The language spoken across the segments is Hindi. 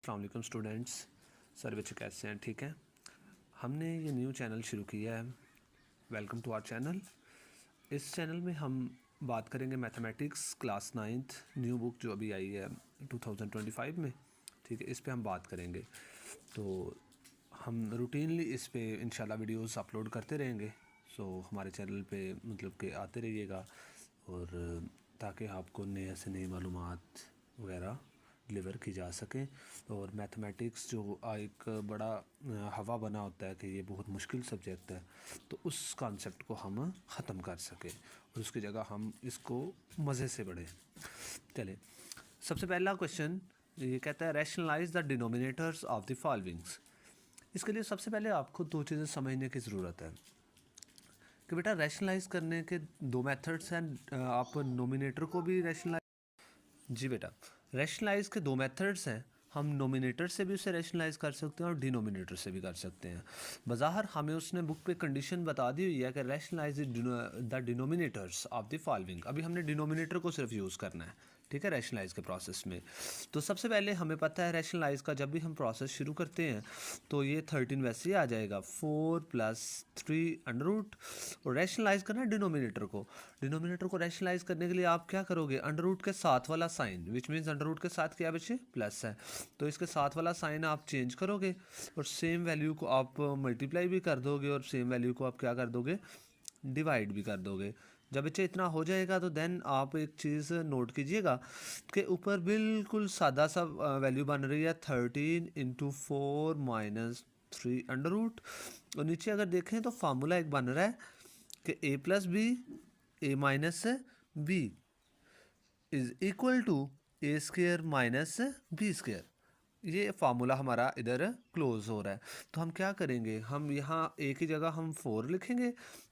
अस्सलाम वालेकुम स्टूडेंट्स, सर बच्चे कैसे हैं? ठीक है। हमने ये न्यू चैनल शुरू किया है, वेलकम टू आवर चैनल। इस चैनल में हम बात करेंगे mathematics class 9th new book जो अभी आई है 2025 में। ठीक है, इस पे हम बात करेंगे। तो हम रूटीनली इस पे इंशाल्लाह वीडियोस अपलोड करते रहेंगे। सो हमारे चैनल पे मतलब कि आते रहिएगा, और ताकि आपको नए से नई मालूमात वगैरह डिलीवर की जा सकें। और मैथमेटिक्स जो एक बड़ा हवा बना होता है कि ये बहुत मुश्किल सब्जेक्ट है, तो उस कॉन्सेप्ट को हम ख़त्म कर सकें और उसकी जगह हम इसको मज़े से पढ़ें। चले, सबसे पहला क्वेश्चन ये कहता है rationalise the denominators of the followings. इसके लिए सबसे पहले आपको दो चीज़ें समझने की ज़रूरत है कि बेटा रैशनलाइज करने के दो मेथड्स हैं। आप नोमिनेटर को भी रैशनलाइज, जी बेटा, रैशनलाइज के दो मेथड्स हैं। हम नोमिनेटर से भी उसे रैशनलाइज कर सकते हैं और डिनोमिनेटर से भी कर सकते हैं। बज़ाहिर हमें उसने बुक पे कंडीशन बता दी हुई है कि rationalise the denominators of the following. अभी हमने डिनोमिनेटर को सिर्फ यूज़ करना है, ठीक है, रैशनलाइज के प्रोसेस में। तो सबसे पहले हमें पता है रैशनलाइज का जब भी हम प्रोसेस शुरू करते हैं तो ये 13 वैसे ही आ जाएगा, 4 + 3 अंडर रूट। और रैशनलाइज करना है डिनोमिनेटर को। डिनोमिनेटर को रैशनलाइज करने के लिए आप क्या करोगे, अंडर रूट के साथ वाला sign, which means under root के साथ क्या बच्चे, प्लस है, तो इसके साथ वाला साइन आप चेंज करोगे और सेम वैल्यू को आप मल्टीप्लाई भी कर दोगे और सेम वैल्यू को आप क्या कर दोगे, डिवाइड भी कर दोगे। जब बच्चे इतना हो जाएगा तो देन आप एक चीज़ नोट कीजिएगा कि ऊपर बिल्कुल सादा सा वैल्यू बन रही है 13 × 4 - 3 अंडर रूट। और नीचे अगर देखें तो फार्मूला एक बन रहा है कि a + b a - b is equal to a² - b²। ये फार्मूला हमारा इधर क्लोज हो रहा है। तो हम क्या करेंगे, हम यहाँ a की जगह हम 4 लिखेंगे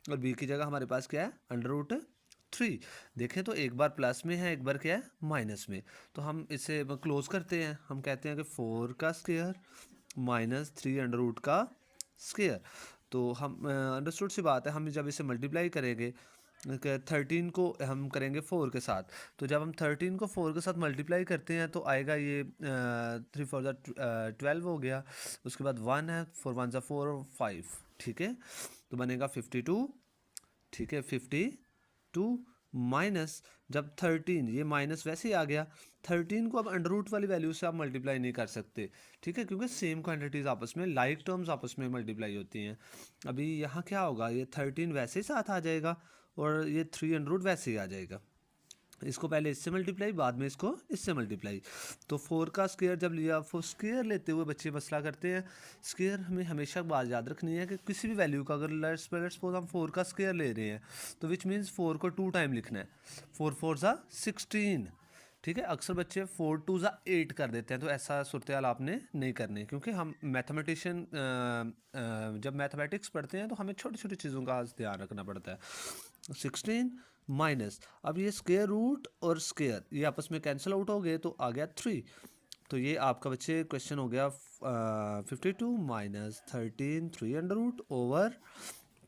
और b की जगह हमारे पास क्या है, अंडर रूट 3। देखें तो एक बार प्लस में है, एक बार क्या है, माइनस में। तो हम इसे क्लोज करते हैं, हम कहते हैं कि 4 का स्क्वायर - 3 अंडर रूट का स्क्वायर। तो हम अंडरस्टूड सी बात है, हम जब इसे मल्टीप्लाई करेंगे 13 को हम करेंगे 4 के साथ, तो जब हम 13 को 4 के साथ मल्टीप्लाई करते हैं तो आएगा ये 3 × 4 = 12 हो गया। उसके बाद 1 है, 4 × 1 = 4 और 5, ठीक है, तो बनेगा 52, ठीक है, 52 माइनस, जब 13 ये माइनस वैसे ही आ गया, 13 को अब अंडर रूट वाली वैल्यू से आप मल्टीप्लाई नहीं कर सकते, ठीक है, क्योंकि सेम क्वांटिटीज़ आपस में, लाइक टर्म्स आपस में मल्टीप्लाई होती हैं। अभी यहाँ क्या होगा, ये 13 वैसे ही साथ आ जाएगा और ये 3 अंडर रूट वैसे ही आ जाएगा। इसको पहले इससे मल्टीप्लाई, बाद में इसको इससे मल्टीप्लाई। तो 4 का स्क्वायर जब लिया, 4 स्क्वायर लेते हुए बच्चे मसला करते हैं। स्क्वायर हमें हमेशा बात याद रखनी है कि किसी भी वैल्यू का अगर लेट्स सपोज हम 4 का स्क्वायर ले रहे हैं तो विच मीन्स 4 को 2 टाइम लिखना है। 4 × 4 = 16, ठीक है। अक्सर बच्चे 4 × 2 = 8 कर देते हैं, तो ऐसा सूरत हाल आपने नहीं करनी, क्योंकि हम मैथमेटिशियन जब मैथमेटिक्स पढ़ते हैं तो हमें छोटी छोटी चीज़ों का ध्यान रखना पड़ता है। 16 माइनस, अब ये स्क्वायर रूट और स्क्वायर ये आपस में कैंसिल आउट हो गए तो आ गया 3। तो ये आपका बच्चे क्वेश्चन हो गया 52 - 13 3 अंडर रूट ओवर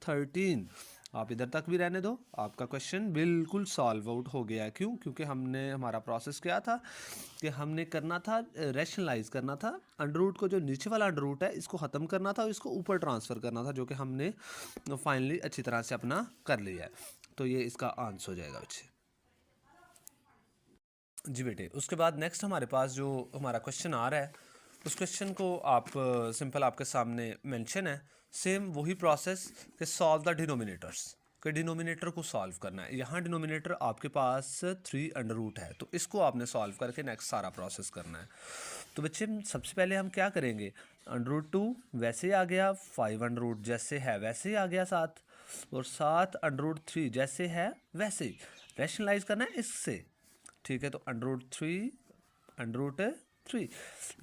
13। आप इधर तक भी रहने दो, आपका क्वेश्चन बिल्कुल सॉल्व आउट हो गया। क्यों? क्योंकि हमने, हमारा प्रोसेस क्या था कि हमने करना था, रैशनलाइज करना था अंडर रूट को, जो नीचे वाला अंडर रूट है इसको ख़त्म करना था और इसको ऊपर ट्रांसफ़र करना था, जो कि हमने फाइनली अच्छी तरह से अपना कर लिया है। तो ये इसका आंसर हो जाएगा बच्चे, जी बेटे। उसके बाद नेक्स्ट हमारे पास जो हमारा क्वेश्चन आ रहा है, उस क्वेश्चन को आप सिंपल आपके सामने मेंशन है, सेम वही प्रोसेस कि सॉल्व द डिनोमिनेटर्स, के डिनोमिनेटर को सॉल्व करना है। यहाँ डिनोमिनेटर आपके पास 3 अंडर रूट है, तो इसको आपने सॉल्व करके नेक्स्ट सारा प्रोसेस करना है। तो बच्चे सबसे पहले हम क्या करेंगे, अंडर रूट 2 वैसे ही आ गया, 5 अंडर रूट जैसे है वैसे ही आ गया 7, और 7 अंडर रूट 3 जैसे है वैसे ही। रैशनलाइज करना है इससे, ठीक है। तो अंडर रूट 3 अंडर रूट 3।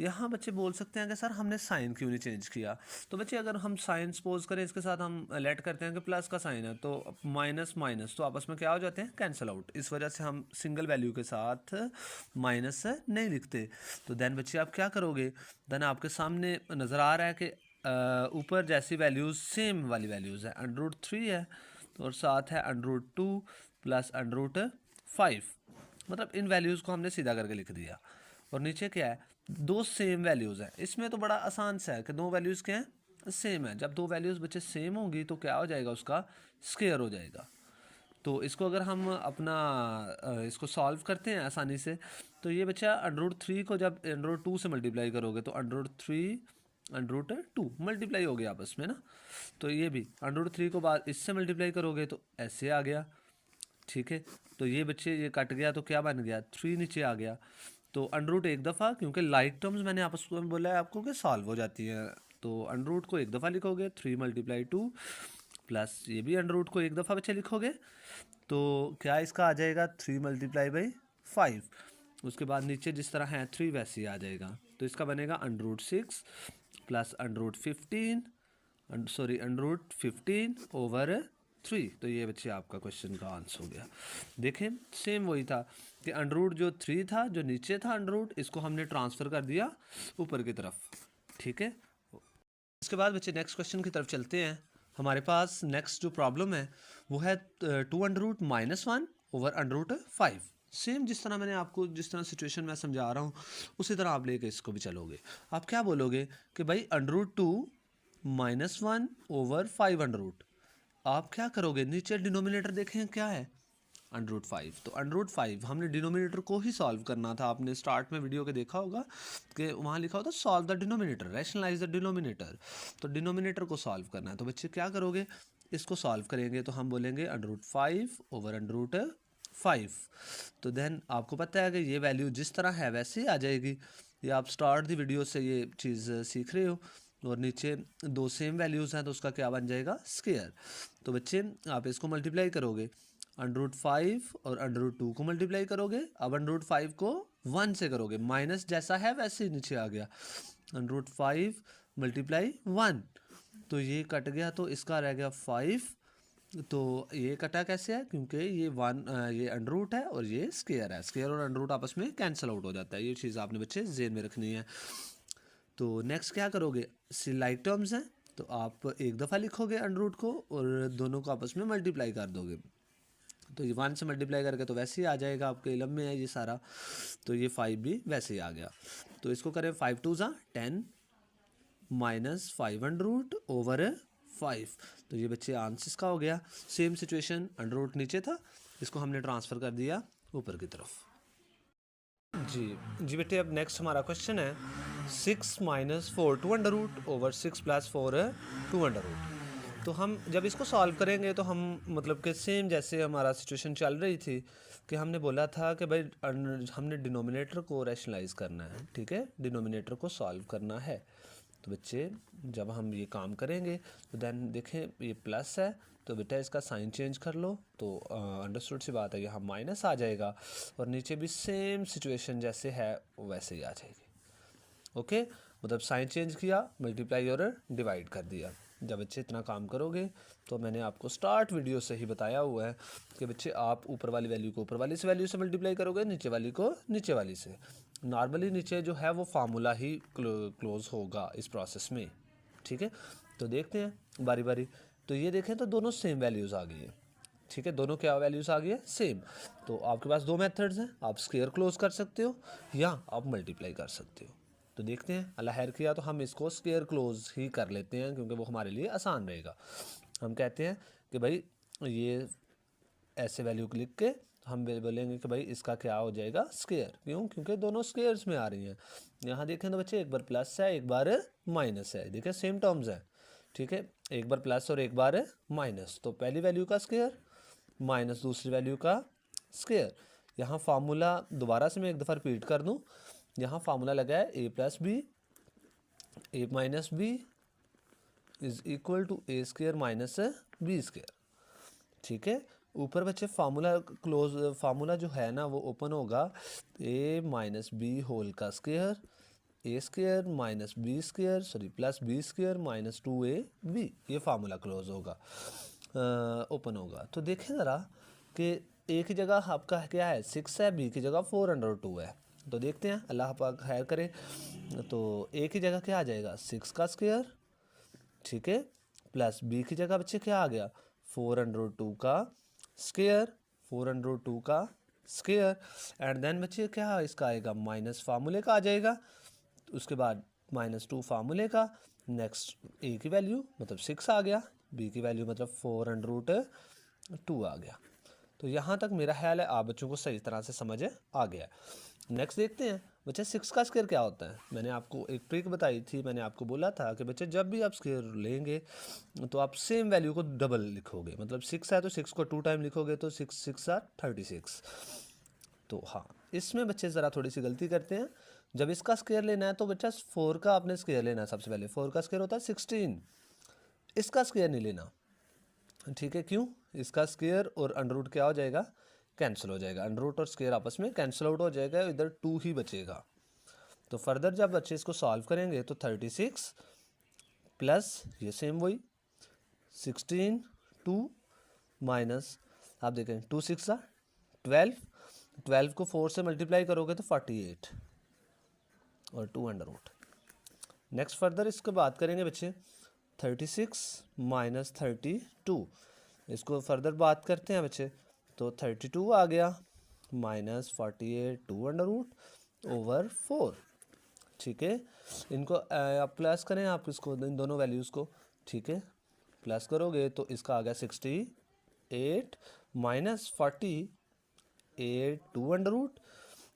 यहाँ बच्चे बोल सकते हैं कि सर हमने साइन क्यों नहीं चेंज किया। तो बच्चे अगर हम साइन सपोज करें, इसके साथ हम लेट करते हैं कि प्लस का साइन है, तो माइनस माइनस तो आपस में क्या हो जाते हैं, कैंसिल आउट। इस वजह से हम सिंगल वैल्यू के साथ माइनस नहीं लिखते। तो देन बच्चे आप क्या करोगे, देन आपके सामने नज़र आ रहा है कि ऊपर जैसी वैल्यूज़ सेम वाली वैल्यूज़ है, अंडर रूट 3 है और साथ है अंडर रूट 2 + अंडर रूट 5, मतलब इन वैल्यूज़ को हमने सीधा करके लिख दिया। और नीचे क्या है, दो सेम वैल्यूज़ हैं। इसमें तो बड़ा आसान सा है कि दो वैल्यूज़ क्या हैं, सेम है। जब दो वैल्यूज़ बच्चे सेम होंगी तो क्या हो जाएगा, उसका स्क्वायर हो जाएगा। तो इसको अगर हम अपना इसको सॉल्व करते हैं आसानी से, तो ये बच्चा √3 को जब √2 से मल्टीप्लाई करोगे तो √3 √2 मल्टीप्लाई हो गया आपस में ना। तो ये भी √3 को बाद इससे मल्टीप्लाई करोगे तो ऐसे आ गया, ठीक है। तो ये बच्चे ये कट गया तो क्या बन गया, 3 नीचे आ गया। तो √ एक दफ़ा, क्योंकि लाइक टर्म्स मैंने आपस में बोला है आपको कि सॉल्व हो जाती हैं, तो √ को एक दफ़ा लिखोगे 3 × 2 प्लस ये भी √ को एक दफ़ा बच्चे लिखोगे तो क्या इसका आ जाएगा 3 × 5। उसके बाद नीचे जिस तरह है 3 वैसे ही आ जाएगा। तो इसका बनेगा √6 प्लस √15 तो ये बच्चे आपका क्वेश्चन का आंसर हो गया। देखें सेम वही था कि √ जो 3 था, जो नीचे था √ इसको हमने ट्रांसफ़र कर दिया ऊपर की तरफ, ठीक है। इसके बाद बच्चे नेक्स्ट क्वेश्चन की तरफ चलते हैं। हमारे पास नेक्स्ट जो प्रॉब्लम है वो है 2 √ -1 / √5। सेम जिस तरह मैंने आपको जिस तरह सिचुएशन में समझा रहा हूँ उसी तरह आप लेके इसको भी चलोगे। आप क्या बोलोगे कि भाई √2 -1 / 5 आप क्या करोगे, नीचे डिनोमिनेटर देखें क्या है, √5। तो √5 हमने डिनोमिनेटर को ही सॉल्व करना था। आपने स्टार्ट में वीडियो के देखा होगा कि वहाँ लिखा होता solve the denominator, rationalise the denominator. तो डिनोमिनेटर को सॉल्व करना है। तो बच्चे क्या करोगे, इसको सॉल्व करेंगे तो हम बोलेंगे √5 / √5। तो देन आपको पता है कि ये वैल्यू जिस तरह है वैसे ही आ जाएगी। ये आप स्टार्ट दी वीडियो से ये चीज़ सीख रहे हो। और नीचे दो सेम वैल्यूज़ हैं तो उसका क्या बन जाएगा, स्क्वायर। तो बच्चे आप इसको मल्टीप्लाई करोगे, √5 और √2 को मल्टीप्लाई करोगे। अब √5 को 1 से करोगे, माइनस जैसा है वैसे ही नीचे आ गया, √5 × 1 तो ये कट गया तो इसका रह गया 5। तो ये कटा कैसे है, क्योंकि ये 1 ये √ है और ये स्क्वायर है। स्क्वायर और √ आपस में कैंसिल आउट हो जाता है। ये चीज़ आपने बच्चे ज़हन में रखनी है। तो नेक्स्ट क्या करोगे, लाइक टर्म्स हैं तो आप एक दफ़ा लिखोगे √ को और दोनों को आपस में मल्टीप्लाई कर दोगे। तो ये 1 से मल्टीप्लाई करके तो वैसे ही आ जाएगा, आपके इलम में है ये सारा। तो ये 5 भी वैसे ही आ गया। तो इसको करें 5 × 2 = 10 -5 √ 5। तो ये बच्चे आंसर का हो गया। सेम सिचुएशन, √ नीचे था, इसको हमने ट्रांसफ़र कर दिया ऊपर की तरफ। जी बेटे, अब नेक्स्ट हमारा क्वेश्चन है 6 - 4 √ 6 + 4 √ तो हम जब इसको सॉल्व करेंगे तो हम मतलब कि सेम जैसे हमारा सिचुएशन चल रही थी कि हमने बोला था कि भाई हमने डिनोमिनेटर को रैशनलाइज करना है, ठीक है, डिनोमिनेटर को सॉल्व करना है। तो बच्चे जब हम ये काम करेंगे तो देन देखें ये प्लस है तो बेटा इसका साइन चेंज कर लो तो अंडरस्टूड सी बात है, यहाँ माइनस आ जाएगा और नीचे भी सेम सिचुएशन जैसे है वैसे ही आ जाएगी। ओके, मतलब साइन चेंज किया, मल्टीप्लाई और डिवाइड कर दिया। जब बच्चे इतना काम करोगे तो मैंने आपको स्टार्ट वीडियो से ही बताया हुआ है कि बच्चे आप ऊपर वाली वैल्यू को ऊपर वाली से वैल्यू से मल्टीप्लाई करोगे, नीचे वाली को नीचे वाली से। नॉर्मली नीचे जो है वो फार्मूला ही क्लोज होगा इस प्रोसेस में, ठीक है। तो देखते हैं बारी बारी। तो ये देखें तो दोनों सेम वैल्यूज़ आ गई हैं, ठीक है, दोनों क्या वैल्यूज़ आ गई है, सेम। तो आपके पास दो मेथड्स हैं, आप स्क्वायर क्लोज कर सकते हो या आप मल्टीप्लाई कर सकते हो। तो देखते हैं, अल्लाह खैर किया तो हम इसको स्क्वायर क्लोज ही कर लेते हैं क्योंकि वो हमारे लिए आसान रहेगा। हम कहते हैं कि भाई ये ऐसे वैल्यू लिख के हम बोलेंगे कि भाई इसका क्या हो जाएगा, स्क्वायर। क्यों, क्योंकि दोनों स्क्वायर्स में आ रही हैं। यहाँ देखें तो बच्चे एक बार प्लस है एक बार माइनस है, देखिए सेम टर्म्स है, ठीक है, एक बार प्लस और एक बार माइनस। तो पहली वैल्यू का स्क्वायर माइनस दूसरी वैल्यू का स्क्वायर। यहाँ फार्मूला दोबारा से मैं एक दफ़ा रिपीट कर दूँ, यहाँ फार्मूला लगा है a + b a - b = a² - b², ठीक है। ऊपर बच्चे फार्मूला क्लोज, फार्मूला जो है ना वो ओपन होगा a - b होल का square a² - b² sorry plus b² - 2ab, ये फार्मूला क्लोज होगा, ओपन होगा। तो देखें ज़रा कि a की जगह आपका क्या है 6 है, b की जगह 4/2 है। तो देखते हैं, अल्लाह पाक खैर करे। तो a की जगह क्या आ जाएगा 6 का स्क्वायर, ठीक है, प्लस b की जगह बच्चे क्या आ गया 4/2 का स्क्वायर, 4/2 का स्क्वायर एंड देन बच्चे क्या इसका आएगा माइनस फार्मूले का आ जाएगा, उसके बाद -2 फार्मूले का, नेक्स्ट ए की वैल्यू मतलब 6 आ गया, बी की वैल्यू मतलब 4√2 आ गया। तो यहाँ तक मेरा ख्याल है आप बच्चों को सही तरह से समझ आ गया। नेक्स्ट देखते हैं बच्चे 6 का स्क्वायर क्या होता है। मैंने आपको एक ट्रिक बताई थी, मैंने आपको बोला था कि बच्चे जब भी आप स्क्वायर लेंगे तो आप सेम वैल्यू को डबल लिखोगे, मतलब 6 है तो 6 को 2 टाइम लिखोगे तो 6 6 36। तो हाँ, इसमें बच्चे ज़रा थोड़ी सी गलती करते हैं। जब इसका स्क्वायर लेना है तो बच्चा 4 का आपने स्क्वायर लेना है। सबसे पहले 4 का स्क्वायर होता है 16, इसका स्क्वायर नहीं लेना, ठीक है। क्यों? इसका स्क्वायर और अंडर क्या हो जाएगा, कैंसिल हो जाएगा। अंडर और स्क्वायर आपस में कैंसिल आउट हो जाएगा, इधर 2 ही बचेगा। तो फर्दर जब बच्चे इसको सॉल्व करेंगे तो 36 प्लस ये सेम वही 16 2 माइनस, आप देखें 2 6 12, 12 को 4 से मल्टीप्लाई करोगे तो 48 और 2 अंडर रूट। नेक्स्ट फर्दर इसके बात करेंगे बच्चे 36 माइनस 32, इसको फर्दर बात करते हैं बच्चे तो 32 आ गया माइनस 48 2 अंडर रूट ओवर 4, ठीक है। इनको आप प्लस करें, आप इसको इन दोनों वैल्यूज़ को, ठीक है, प्लस करोगे तो इसका आ गया 68 माइनस 48 2 अंडर रूट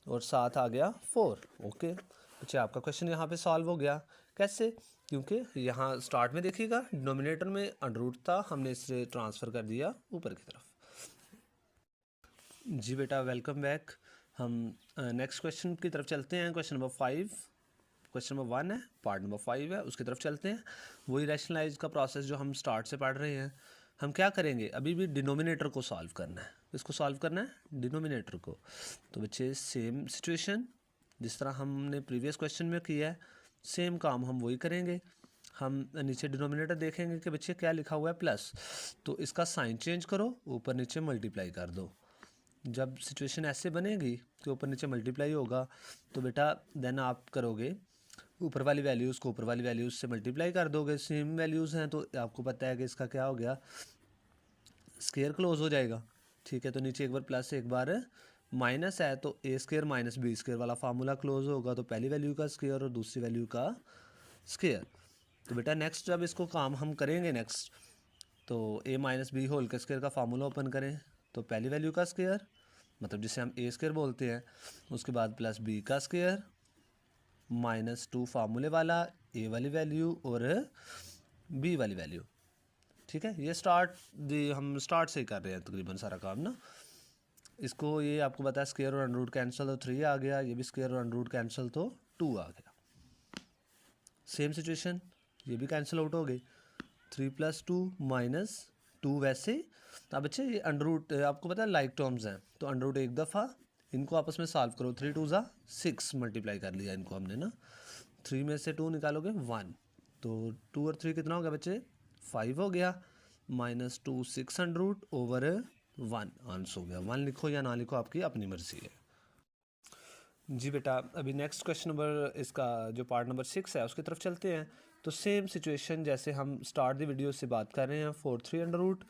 और साथ आ गया 4। ओके अच्छा, आपका क्वेश्चन यहाँ पे सॉल्व हो गया। कैसे? क्योंकि यहाँ स्टार्ट में देखिएगा डिनोमिनेटर में अंडर रूट था, हमने इसे ट्रांसफ़र कर दिया ऊपर की तरफ। जी बेटा वेलकम बैक। हम नेक्स्ट क्वेश्चन की तरफ चलते हैं। क्वेश्चन नंबर 5, क्वेश्चन नंबर 1 है, पार्ट नंबर 5 है, उसकी तरफ चलते हैं। वही रैशनलाइज का प्रोसेस जो हम स्टार्ट से पढ़ रहे हैं। हम क्या करेंगे, अभी भी डिनोमिनेटर को सॉल्व करना है। इसको सॉल्व करना है डिनोमिनेटर को। तो बच्चे सेम सिचुएशन जिस तरह हमने प्रीवियस क्वेश्चन में किया है, सेम काम हम वही करेंगे। हम नीचे डिनोमिनेटर देखेंगे कि बच्चे क्या लिखा हुआ है प्लस, तो इसका साइन चेंज करो, ऊपर नीचे मल्टीप्लाई कर दो। जब सिचुएशन ऐसे बनेगी कि ऊपर नीचे मल्टीप्लाई होगा तो बेटा देन आप करोगे ऊपर वाली वैल्यूज़ को ऊपर वाली वैल्यूज़ से मल्टीप्लाई कर दोगे। सेम वैल्यूज़ हैं तो आपको पता है कि इसका क्या हो गया, स्क्वायर क्लोज हो जाएगा, ठीक है। तो नीचे एक बार प्लस एक बार माइनस है तो ए स्क्वायर माइनस बी स्क्वायर वाला फार्मूला क्लोज होगा, तो पहली वैल्यू का स्क्वायर और दूसरी वैल्यू का स्क्वायर। तो बेटा नेक्स्ट जब इसको काम हम करेंगे नेक्स्ट, तो ए माइनस बी होल के स्क्वायर का फार्मूला ओपन करें तो पहली वैल्यू का स्क्वायर मतलब जिसे हम ए स्क्वायर बोलते हैं, उसके बाद प्लस बी का स्क्वायर -2 फार्मूले वाला, ए वाली वैल्यू और बी वाली वैल्यू, ठीक है। ये हम स्टार्ट से ही कर रहे हैं तकरीबन सारा काम ना। इसको ये आपको पता है स्क्वायर और अंडर रूट कैंसिल तो 3 आ गया, ये भी स्क्वायर और अंडर रूट कैंसिल तो 2 आ गया। सेम सिचुएशन, ये भी कैंसिल आउट हो गई, 3 + 2 -2 वैसे ही। अब बच्चे ये अंडर रूट आपको पता है लाइक टर्म्स हैं, तो अंडर रूट एक दफ़ा इनको आपस में सॉल्व करो, 3 2 6 मल्टीप्लाई कर लिया इनको हमने ना, 3 में से 2 निकालोगे 1, तो 2 और 3 कितना हो गया बच्चे 5 हो गया, -2 6 अंडर रूट ओवर 1 आंसर हो गया। 1 लिखो या ना लिखो आपकी अपनी मर्जी है। जी बेटा अभी नेक्स्ट क्वेश्चन नंबर इसका जो पार्ट नंबर 6 है उसकी तरफ चलते हैं। तो सेम सिचुएशन जैसे हम स्टार्ट द वीडियो से बात कर रहे हैं 4 3 अंडर रूट,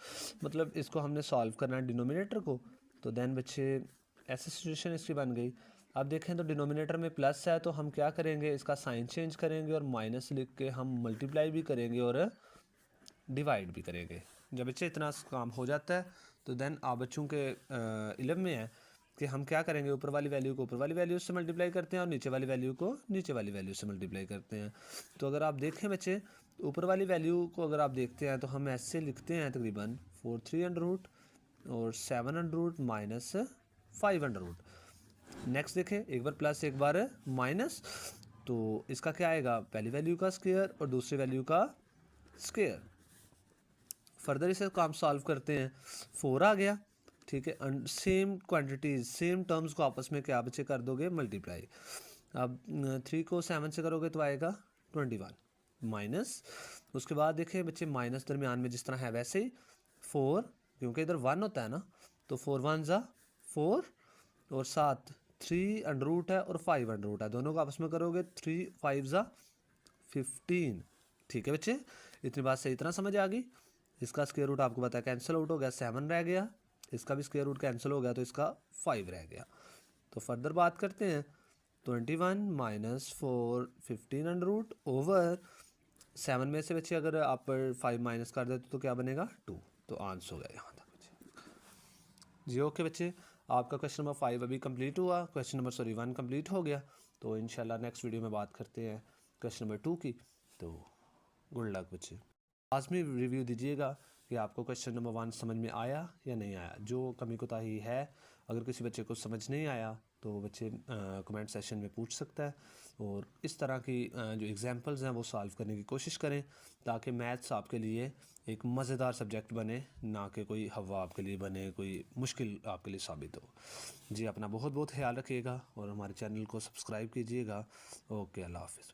मतलब इसको हमने सॉल्व करना है डिनोमिनेटर को। तो देन बच्चे ऐसी सिचुएशन इसकी बन गई। अब देखें तो डिनोमिनेटर में प्लस है तो हम क्या करेंगे, इसका साइन चेंज करेंगे और माइनस लिख के हम मल्टीप्लाई भी करेंगे और डिवाइड भी करेंगे। जब बच्चे इतना काम हो जाता है तो देन आप बच्चों के इल्म में है कि हम क्या करेंगे, ऊपर वाली वैल्यू को ऊपर वाली वैल्यू से मल्टीप्लाई करते हैं और नीचे वाली वैल्यू को नीचे वाली वैल्यू से मल्टीप्लाई करते हैं। तो अगर आप देखें बच्चे ऊपर वाली वैल्यू को अगर आप देखते हैं तो हम ऐसे लिखते हैं तकरीबन 4 3 अंडर रूट और 7 under root -5 under root. Next देखें एक बार प्लस एक बार माइनस, तो इसका क्या आएगा, पहली वैल्यू का स्क्वायर और दूसरी वैल्यू का स्क्वायर। फर्दर इसे काम सॉल्व करते हैं, 4 आ गया, ठीक है। सेम क्वांटिटीज सेम टर्म्स को आपस में क्या बच्चे कर दोगे मल्टीप्लाई। अब 3 को 7 से करोगे तो आएगा 21 माइनस, उसके बाद देखें बच्चे माइनस दरमियान में जिस तरह है वैसे ही 4, क्योंकि इधर 1 होता है ना, तो 4 1 ज़ा 4 और साथ 3 अंडर रूट है और 5 अंडर रूट है, दोनों को आपस में करोगे 3 5 ज़ा 15, ठीक है बच्चे। इतनी बात सही तरह समझ आ गई। इसका स्क्वायर रूट आपको पता है कैंसिल आउट हो गया, 7 रह गया, इसका भी स्क्वायर रूट कैंसिल हो गया तो इसका 5 रह गया। तो फर्दर बात करते हैं। 21 माइनस 4 15 अंडर रूट ओवर 7 में से बच्चे अगर आप 5 माइनस कर देते तो क्या बनेगा 2। तो आंसर हो गया यहाँ तक बच्चे जी। ओके बच्चे, आपका क्वेश्चन नंबर 5 अभी कंप्लीट हुआ, क्वेश्चन नंबर 1 कंप्लीट हो गया। तो इंशाल्लाह नेक्स्ट वीडियो में बात करते हैं क्वेश्चन नंबर 2 की। तो गुड लक बच्चे, लाजमी रिव्यू दीजिएगा कि आपको क्वेश्चन नंबर 1 समझ में आया या नहीं आया। जो कमी कोताही है, अगर किसी बच्चे को समझ नहीं आया तो बच्चे कमेंट सेशन में पूछ सकता है, और इस तरह की जो एग्जांपल्स हैं वो सॉल्व करने की कोशिश करें, ताकि मैथ्स आपके लिए एक मज़ेदार सब्जेक्ट बने, ना कि कोई हवा आपके लिए बने, कोई मुश्किल आपके लिए साबित हो। जी, अपना बहुत बहुत ख्याल रखिएगा और हमारे चैनल को सब्सक्राइब कीजिएगा। ओके, अल्लाह हाफ़िज़।